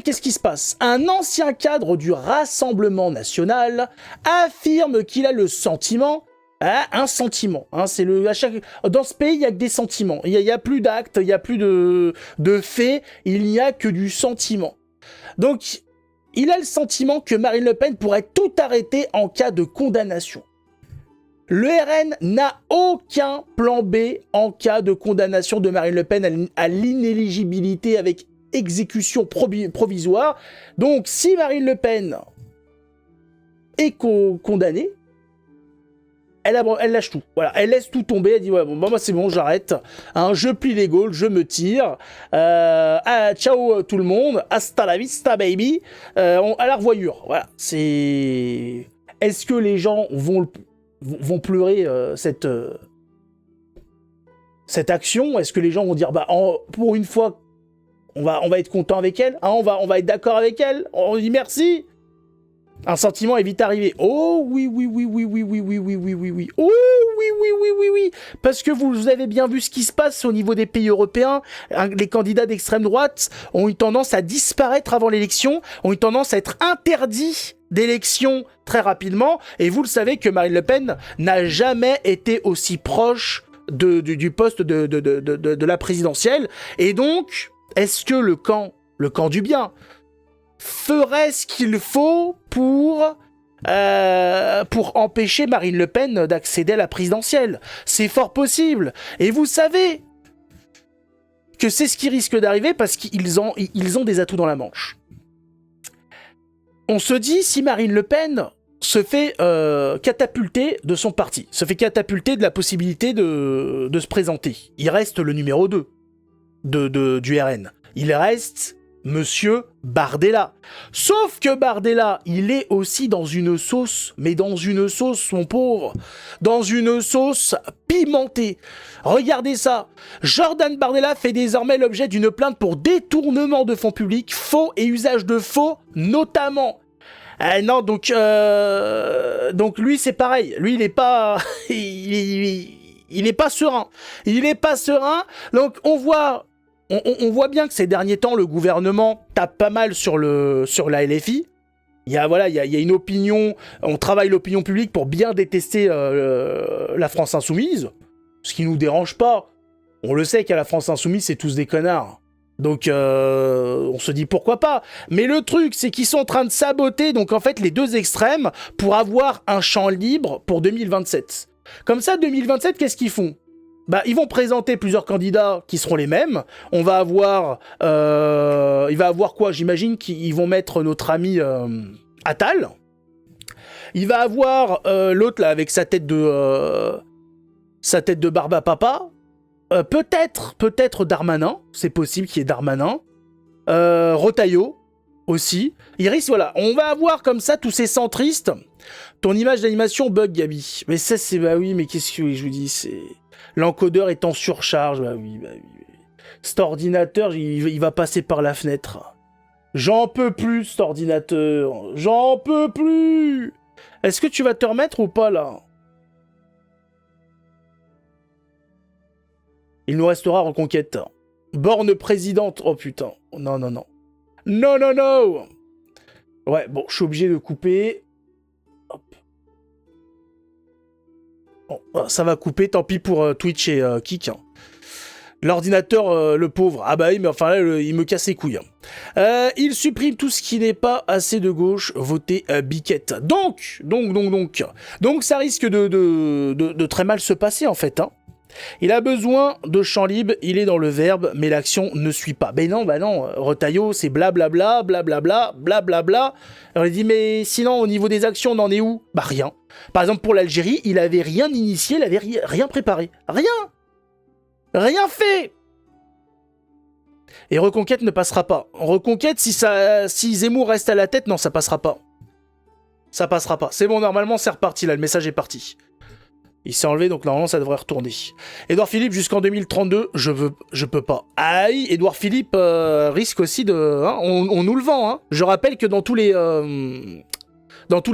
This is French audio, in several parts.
qu'est-ce qui se passe? Un ancien cadre du Rassemblement national affirme qu'il a le sentiment, un sentiment, c'est dans ce pays, il n'y a que des sentiments, il n'y a plus d'actes, il n'y a plus de faits, il n'y a que du sentiment. Donc, il a le sentiment que Marine Le Pen pourrait tout arrêter en cas de condamnation. Le RN n'a aucun plan B en cas de condamnation de Marine Le Pen à l'inéligibilité avec exécution provisoire. Donc, si Marine Le Pen est condamnée, elle lâche tout. Voilà, elle laisse tout tomber. Elle dit ouais, bon, moi c'est bon, j'arrête. Je plie les gaules, je me tire. Ciao tout le monde. Hasta la vista baby. À la revoyure. Voilà. C'est. Est-ce que les gens vont pleurer cette action? Est-ce que les gens vont dire pour une fois on va être content avec elle, on va être d'accord avec elle, on dit merci? Un sentiment est vite arrivé. Oh oui. Oh oui. Parce que vous avez bien vu ce qui se passe au niveau des pays européens. Les candidats d'extrême droite ont eu tendance à disparaître avant l'élection, ont eu tendance à être interdits d'élection très rapidement. Et vous le savez que Marine Le Pen n'a jamais été aussi proche du poste de la présidentielle. Et donc, est-ce que le camp du bien ferait ce qu'il faut pour empêcher Marine Le Pen d'accéder à la présidentielle? C'est fort possible. Et vous savez que c'est ce qui risque d'arriver parce qu'ils ont des atouts dans la manche. On se dit, si Marine Le Pen se fait catapulter de son parti, se fait catapulter de la possibilité de se présenter, il reste le numéro 2 du RN. Il reste Monsieur Bardella. Sauf que Bardella, il est aussi dans une sauce, mais dans une sauce, mon pauvre, dans une sauce pimentée. Regardez ça. Jordan Bardella fait désormais l'objet d'une plainte pour détournement de fonds publics, faux et usage de faux, notamment. Non, donc lui, c'est pareil. Lui, il est pas... il est pas serein. Il est pas serein. Donc, on voit bien que ces derniers temps, le gouvernement tape pas mal sur la LFI. Il y a une opinion, on travaille l'opinion publique pour bien détester la France Insoumise, ce qui nous dérange pas. On le sait qu'à la France Insoumise, c'est tous des connards. Donc, on se dit pourquoi pas. Mais le truc, c'est qu'ils sont en train de saboter, donc en fait, les deux extrêmes pour avoir un champ libre pour 2027. Comme ça, 2027, qu'est-ce qu'ils font ? Ils vont présenter plusieurs candidats qui seront les mêmes. On va avoir... il va avoir quoi ? J'imagine qu'ils vont mettre notre ami Attal. Il va avoir l'autre, là, avec sa tête de barbe à papa. Peut-être Darmanin. C'est possible qu'il y ait Darmanin. Retailleau, aussi. Il risque, voilà. On va avoir comme ça tous ces centristes. Ton image d'animation bug, Gabi. Mais ça, c'est... oui, mais qu'est-ce que je vous dis ? C'est... L'encodeur est en surcharge. Oui. Cet ordinateur, il va passer par la fenêtre. J'en peux plus, cet ordinateur. J'en peux plus. Est-ce que tu vas te remettre ou pas, là ? Il nous restera Reconquête. Borne présidente. Oh, putain. Non. Non. Ouais, bon, je suis obligé de couper. Hop. Bon, ça va couper, tant pis pour Twitch et Kik. L'ordinateur, le pauvre. Ah bah oui, mais enfin là, il me casse les couilles. Il supprime tout ce qui n'est pas assez de gauche. Votez biquette. Donc, ça risque de très mal se passer, en fait. Il a besoin de champ libre, il est dans le verbe, mais l'action ne suit pas. Non, Retailleau, c'est blablabla. Alors il dit, mais sinon, au niveau des actions, on en est où ? Rien. Par exemple, pour l'Algérie, il avait rien initié, il avait rien préparé. Rien fait. Et Reconquête ne passera pas. Reconquête, si Zemmour reste à la tête, non, ça passera pas. C'est bon, normalement, c'est reparti, là, le message est parti. Il s'est enlevé, donc normalement ça devrait retourner. Édouard Philippe jusqu'en 2032, je peux pas. Aïe, Édouard Philippe risque aussi de... on nous le vend, Je rappelle que dans tous les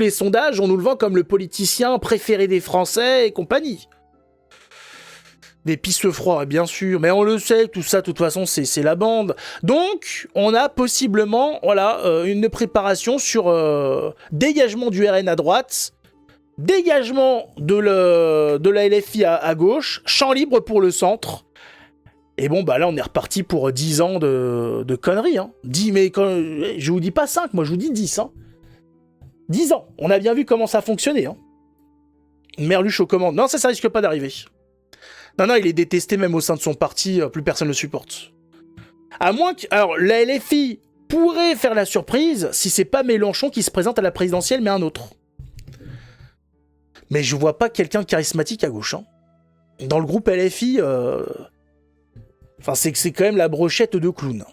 sondages, on nous le vend comme le politicien préféré des Français et compagnie. Des pistes froids, bien sûr, mais on le sait, tout ça, de toute façon, c'est la bande. Donc, on a possiblement, voilà, une préparation sur dégagement du RN à droite, dégagement de la LFI à gauche, champ libre pour le centre. Et bon, bah là, on est reparti pour 10 ans de conneries. Hein. 10, mais je vous dis pas 5, moi je vous dis 10. Hein. 10 ans. On a bien vu comment ça fonctionnait. Hein. Merluche aux commandes. Non, ça risque pas d'arriver. Non, il est détesté même au sein de son parti, plus personne ne le supporte. À moins que... Alors, la LFI pourrait faire la surprise si c'est pas Mélenchon qui se présente à la présidentielle, mais un autre. Mais je vois pas quelqu'un de charismatique à gauche. Hein. Dans le groupe LFI... Enfin, c'est quand même la brochette de clown.